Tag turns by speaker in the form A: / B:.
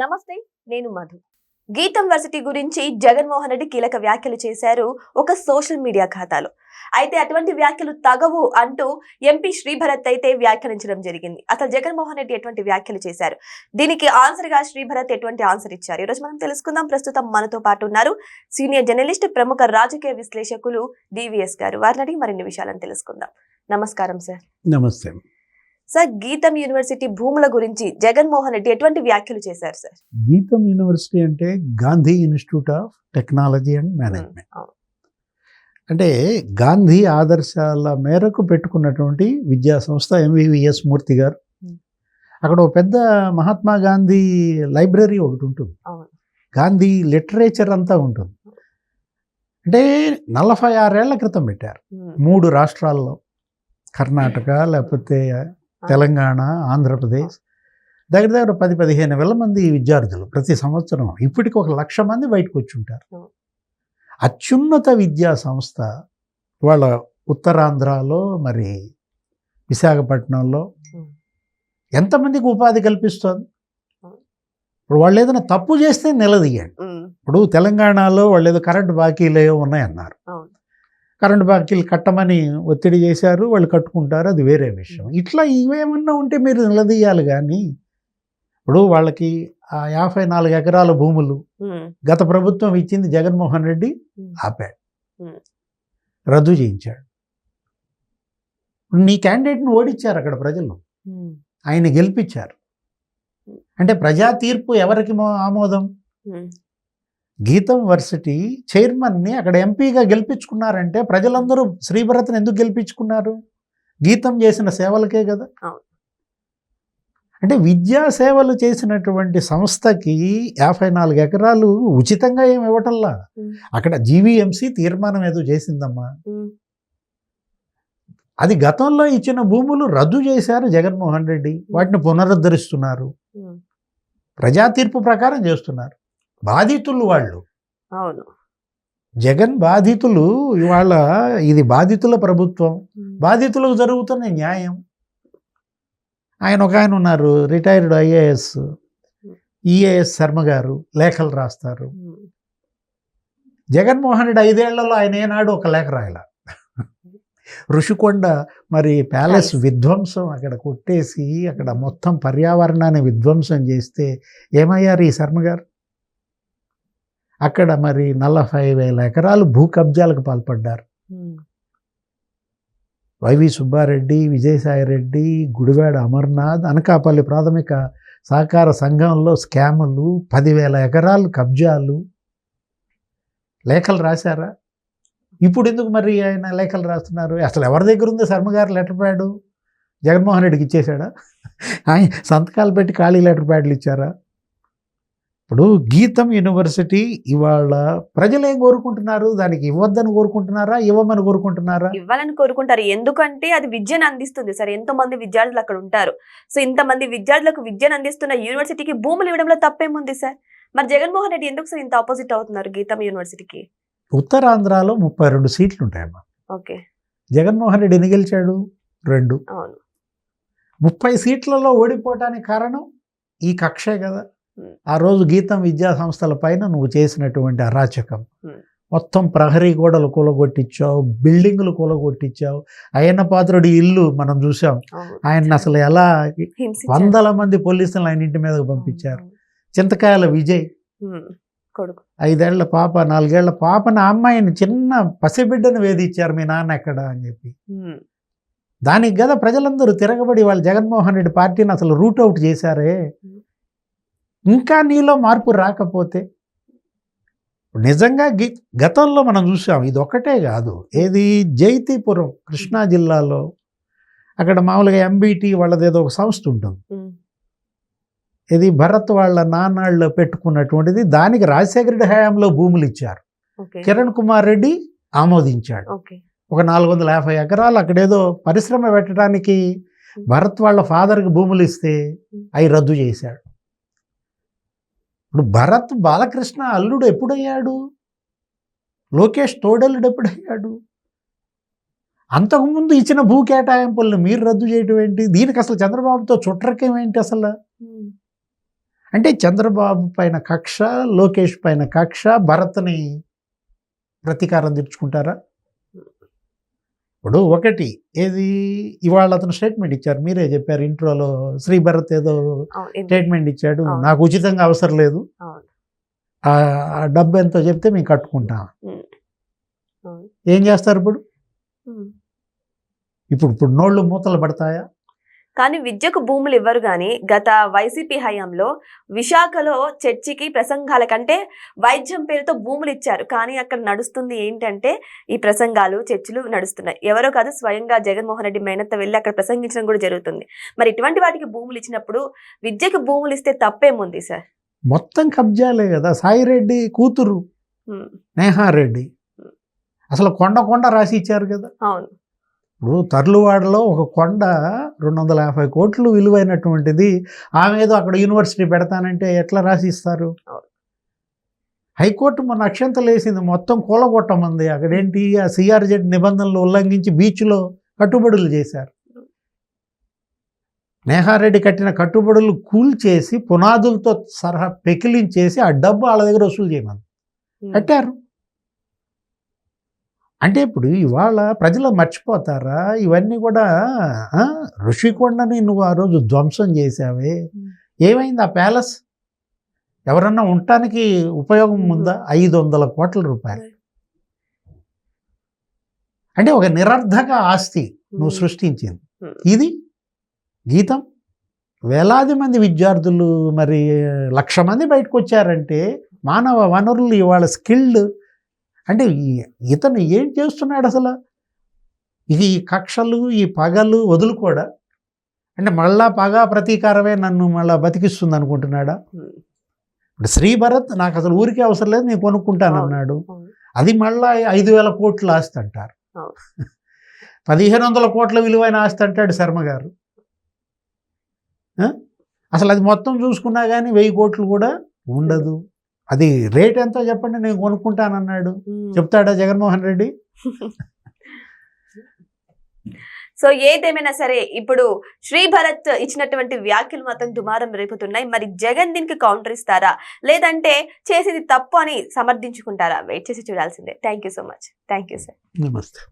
A: నమస్తే, నేను మధు. గీతం వర్సిటీ గురించి జగన్మోహన్ రెడ్డి కీలక వ్యాఖ్యలు చేశారు ఒక సోషల్ మీడియా ఖాతాలో. అయితే అటువంటి వ్యాఖ్యలు తగవు అంటూ ఎంపీ శ్రీభరత్ అయితే వ్యాఖ్యానించడం జరిగింది. అసలు జగన్మోహన్ రెడ్డి ఎటువంటి వ్యాఖ్యలు చేశారు, దీనికి ఆన్సర్ గా శ్రీభరత్ ఎటువంటి ఆన్సర్ ఇచ్చారు, ఈ రోజు మనం తెలుసుకుందాం. ప్రస్తుతం మనతో పాటు ఉన్నారు సీనియర్ జర్నలిస్ట్, ప్రముఖ రాజకీయ విశ్లేషకులు డివిఎస్ గారు. వారిని అడిగి మరిన్ని విషయాలను తెలుసుకుందాం. నమస్కారం సార్.
B: నమస్తే
A: సార్, గీతం యూనివర్సిటీ భూముల గురించి జగన్మోహన్ రెడ్డి ఎటువంటి వ్యాఖ్యలు చేశారు సార్?
B: గీతం యూనివర్సిటీ అంటే Gandhi institute of technology and management. అంటే గాంధీ ఆదర్శాల మేరకు పెట్టుకున్నటువంటి విద్యా సంస్థ. ఎంవివిఎస్ మూర్తి గారు అక్కడ ఒక పెద్ద మహాత్మా గాంధీ లైబ్రరీ ఒకటి ఉంటుంది, గాంధీ లిటరేచర్ అంతా ఉంటుంది. అంటే 46 ఏళ్ల క్రితం పెట్టారు 3 రాష్ట్రాల్లో, కర్ణాటక, లేకపోతే తెలంగాణ, ఆంధ్రప్రదేశ్. దగ్గర 10-15 వేల మంది విద్యార్థులు ప్రతి సంవత్సరం. ఇప్పటికి 1,00,000 మంది బయటకు వచ్చి ఉంటారు. అత్యున్నత విద్యా సంస్థ వాళ్ళ ఉత్తరాంధ్రలో, మరి విశాఖపట్నంలో ఎంతమందికి ఉపాధి కల్పిస్తుంది. ఇప్పుడు వాళ్ళు ఏదైనా తప్పు చేస్తే నిలదీయండి. ఇప్పుడు తెలంగాణలో వాళ్ళు ఏదో కరెంటు బాకీలు ఉన్నాయన్నారు, కరెంటు బాకీలు కట్టమని ఒత్తిడి చేశారు, వాళ్ళు కట్టుకుంటారు, అది వేరే విషయం. ఇట్లా ఇవేమన్నా ఉంటే మీరు నిలదీయాలి. కానీ ఇప్పుడు వాళ్ళకి ఆ 54 ఎకరాల భూములు గత ప్రభుత్వం ఇచ్చింది, జగన్మోహన్ రెడ్డి ఆపాడు, రద్దు చేయించాడు. నీ క్యాండిడేట్ని ఓడించారు అక్కడ ప్రజలు, ఆయన గెలిపించారు. అంటే ప్రజా తీర్పు ఎవరికి ఆమోదం? గీతం వర్సిటీ చైర్మన్ని అక్కడ ఎంపీగా గెలిపించుకున్నారంటే ప్రజలందరూ శ్రీభరత్ని ఎందుకు గెలిపించుకున్నారు? గీతం చేసిన సేవలకే కదా. అంటే విద్యా సేవలు చేసినటువంటి సంస్థకి 54 ఎకరాలు ఉచితంగా ఏమి ఇవ్వటంలా. అక్కడ జీవీఎంసీ తీర్మానం ఏదో చేసిందమ్మా, అది గతంలో ఇచ్చిన భూములు రద్దు చేశారు జగన్మోహన్ రెడ్డి, వాటిని పునరుద్ధరిస్తున్నారు, ప్రజా తీర్పు ప్రకారం చేస్తున్నారు. బాధితులు వాళ్ళు.
A: అవును,
B: జగన్ బాధితులు. ఇవాళ ఇది బాధితుల ప్రభుత్వం, బాధితులకు జరుగుతున్న న్యాయం. ఆయన ఉన్నారు, రిటైర్డ్ ఐఏఎస్ ఈఏఎస్ శర్మ గారు, లేఖలు రాస్తారు. జగన్మోహన్ రెడ్డి 5 ఏళ్లలో ఆయన ఏనాడు ఒక లేఖ రాయల. ఋషికొండ మరి ప్యాలెస్ విధ్వంసం అక్కడ కొట్టేసి అక్కడ మొత్తం పర్యావరణాన్ని విధ్వంసం చేస్తే ఏమయ్యారు ఈ శర్మ గారు? అక్కడ మరి 45,000 ఎకరాలు భూ కబ్జాలకు పాల్పడ్డారు. వైవి సుబ్బారెడ్డి, విజయసాయిరెడ్డి, గుడివాడ అమర్నాథ్, అనకాపల్లి ప్రాథమిక సహకార సంఘంలో స్కాములు, 10,000 ఎకరాలు కబ్జాలు. లేఖలు రాశారా? ఇప్పుడు ఎందుకు మరి ఆయన లేఖలు రాస్తున్నారు? అసలు ఎవరి దగ్గర ఉంది శర్మ గారు లెటర్ ప్యాడు? జగన్మోహన్ రెడ్డికి ఇచ్చేశాడా? ఆయన సంతకాలు పెట్టి ఖాళీ లెటర్ ప్యాడ్లు ఇచ్చారా? ఇప్పుడు గీతం యూనివర్సిటీ ఇవాళ ప్రజలు ఏం కోరుకుంటున్నారు? దానికి ఇవ్వద్దని కోరుకుంటున్నారా, ఇవ్వమని కోరుకుంటున్నారా?
A: ఇవ్వాలని కోరుకుంటారు. ఎందుకంటే అది విద్యను అందిస్తుంది సార్. ఎంతో మంది విద్యార్థులు అక్కడ ఉంటారు. సో ఇంతమంది విద్యార్థులకు విద్యను అందిస్తున్న యూనివర్సిటీకి భూములు ఇవ్వడంలో తప్పేముంది సార్? మరి జగన్మోహన్ రెడ్డి ఎందుకు సార్ ఇంత ఆపోజిట్ అవుతున్నారు గీతం యూనివర్సిటీకి?
B: ఉత్తరాంధ్రలో 32 సీట్లు ఉంటాయమ్మా.
A: ఓకే,
B: జగన్మోహన్ రెడ్డి ఎన్ని గెలిచాడు? 2.
A: అవును.
B: 30 సీట్లలో ఓడిపోవటానికి కారణం ఈ కక్షే కదా. ఆ రోజు గీతం విద్యా సంస్థల పైన నువ్వు చేసినటువంటి అరాచకం. మొత్తం ప్రహరీ గోడలు కూలగొట్టించావు, బిల్డింగులు కూలగొట్టించావు. అయ్యన్న పాత్రుడి ఇల్లు మనం చూసాం, ఆయన అసలు ఎలా 100 మంది పోలీసులు ఆయన ఇంటి మీదకు పంపించారు. చింతకాయల విజయ్ 5 ఏళ్ల పాప, 4 ఏళ్ల పాపని, ఆ అమ్మాయిని చిన్న పసిబిడ్డను వేధించారు, మీ నాన్న ఎక్కడ అని చెప్పి. దానికి కదా ప్రజలందరూ తిరగబడి వాళ్ళు జగన్మోహన్ రెడ్డి పార్టీని అసలు రూట్ అవుట్ చేశారే. ఇంకా నీలో మార్పు రాకపోతే నిజంగా గతంలో మనం చూసాం, ఇది ఒక్కటే కాదు. ఏది జైతీపురం కృష్ణా జిల్లాలో అక్కడ మామూలుగా ఎంబీటీ వాళ్ళదేదో ఒక సంస్థ ఉంటుంది, ఇది భరత్ వాళ్ళ నాన్నాళ్ళు పెట్టుకున్నటువంటిది. దానికి రాజశేఖర రెడ్డి హయాంలో భూములు ఇచ్చారు, కిరణ్ కుమార్ రెడ్డి ఆమోదించాడు. ఒక 450 ఎకరాలు అక్కడేదో పరిశ్రమ పెట్టడానికి భరత్ వాళ్ళ ఫాదర్కి భూములు ఇస్తే అవి రద్దు చేశాడు. ఇప్పుడు భరత్ బాలకృష్ణ అల్లుడు ఎప్పుడయ్యాడు? లోకేష్ తోడల్లుడు ఎప్పుడయ్యాడు? అంతకుముందు ఇచ్చిన భూ కేటాయింపులను మీరు రద్దు చేయడం ఏంటి? దీనికి అసలు చంద్రబాబుతో చుట్టరకం ఏంటి అసలు? అంటే చంద్రబాబు పైన కక్ష, లోకేష్ పైన కక్ష, భరత్ని ప్రతీకారం తీర్చుకుంటారా? ఇప్పుడు ఒకటి ఏది ఇవాళ అతను స్టేట్మెంట్ ఇచ్చారు, మీరే చెప్పారు ఇంట్రోలో, శ్రీ భరత్ ఏదో స్టేట్మెంట్ ఇచ్చాడు, నాకు ఉచితంగా అవసరం లేదు, ఆ డబ్బు ఎంతో చెప్తే మేము కట్టుకుంటాం. ఏం చేస్తారు ఇప్పుడు? ఇప్పుడు నోళ్ళు మూతలు పడతాయా?
A: కానీ విద్యకు భూములు ఇవ్వరు. కానీ గత వైసీపీ హయాంలో విశాఖలో చర్చికి ప్రసంగాల కంటే వైద్యం పేరుతో భూములు ఇచ్చారు. కానీ అక్కడ నడుస్తుంది ఏంటంటే ఈ ప్రసంగాలు, చర్చిలు నడుస్తున్నాయి. ఎవరో కాదు, స్వయంగా జగన్మోహన్ రెడ్డి మేనత్త వెళ్ళి అక్కడ ప్రసంగించడం కూడా జరుగుతుంది. మరి ఇటువంటి వాటికి భూములు ఇచ్చినప్పుడు విద్యకు భూములు ఇస్తే తప్పేముంది సార్?
B: మొత్తం కబ్జాలే కదా. సాయిరెడ్డి కూతురు నేహారెడ్డి అసలు కొండ రాసి ఇచ్చారు కదా.
A: అవును.
B: ఇప్పుడు తర్లువాడలో ఒక కొండ 250 కోట్లు విలువైనటువంటిది, ఆమె ఏదో అక్కడ యూనివర్సిటీ పెడతానంటే ఎట్లా రాసి ఇస్తారు? హైకోర్టు మొన్న అక్షంతలు వేసింది, మొత్తం కూలగొట్టమంది. అక్కడేంటి ఆ సిఆర్జెడ్ నిబంధనలు ఉల్లంఘించి బీచ్లో కట్టుబడులు చేశారు. నేహారెడ్డి కట్టిన కట్టుబడులు కూల్చేసి పునాదులతో సహా పెకిలించేసి ఆ డబ్బు వాళ్ళ దగ్గర వసూలు చేయమని కట్టారు. అంటే ఇప్పుడు ఇవాళ ప్రజలు మర్చిపోతారా ఇవన్నీ కూడా? ఋషికొండని నువ్వు ఆ రోజు ధ్వంసం చేసావే, ఏమైంది ఆ ప్యాలెస్? ఎవరన్నా ఉండటానికి ఉపయోగం ఉందా? 500 కోట్ల రూపాయలు. అంటే ఒక నిరర్ధక ఆస్తి నువ్వు సృష్టించింది. ఇది గీతం వేలాది మంది విద్యార్థులు, మరి 1,00,000 మంది బయటకు వచ్చారంటే మానవ వనరులు ఇవాళ స్కిల్డ్. అంటే ఇతను ఏం చేస్తున్నాడు అసలు? ఈ కక్షలు, ఈ పగలు వదులుకోడా? అంటే మళ్ళా పగ ప్రతీకారమే నన్ను మళ్ళా బతికిస్తుంది అనుకుంటున్నాడా? ఇప్పుడు శ్రీ భరత్ నాకు అసలు ఊరికే అవసరం లేదు, నేను కొనుక్కుంటాను అన్నాడు. అది మళ్ళా 5,000 కోట్ల ఆస్తి అంటారు. 1,500 కోట్ల విలువైన ఆస్తి అంటాడు శర్మ గారు. అసలు అది మొత్తం చూసుకున్నా కానీ 1000 కోట్లు కూడా ఉండదు. అది రేట్ ఎంతో చెప్పండి, నేను కొనుక్కుంటానన్నాడు. చెప్తాడా జగన్మోహన్ రెడ్డి?
A: సో ఏదేమైనా సరే ఇప్పుడు శ్రీ భరత్ ఇచ్చినటువంటి వ్యాఖ్యలు మాత్రం దుమారం రేపుతున్నాయి. మరి జగన్ దీనికి కౌంటర్ ఇస్తారా, లేదంటే చేసేది తప్పు అని సమర్థించుకుంటారా? వెయిట్ చేసి చూడాల్సిందే. Thank you so much. Thank you sir.
B: నమస్తే.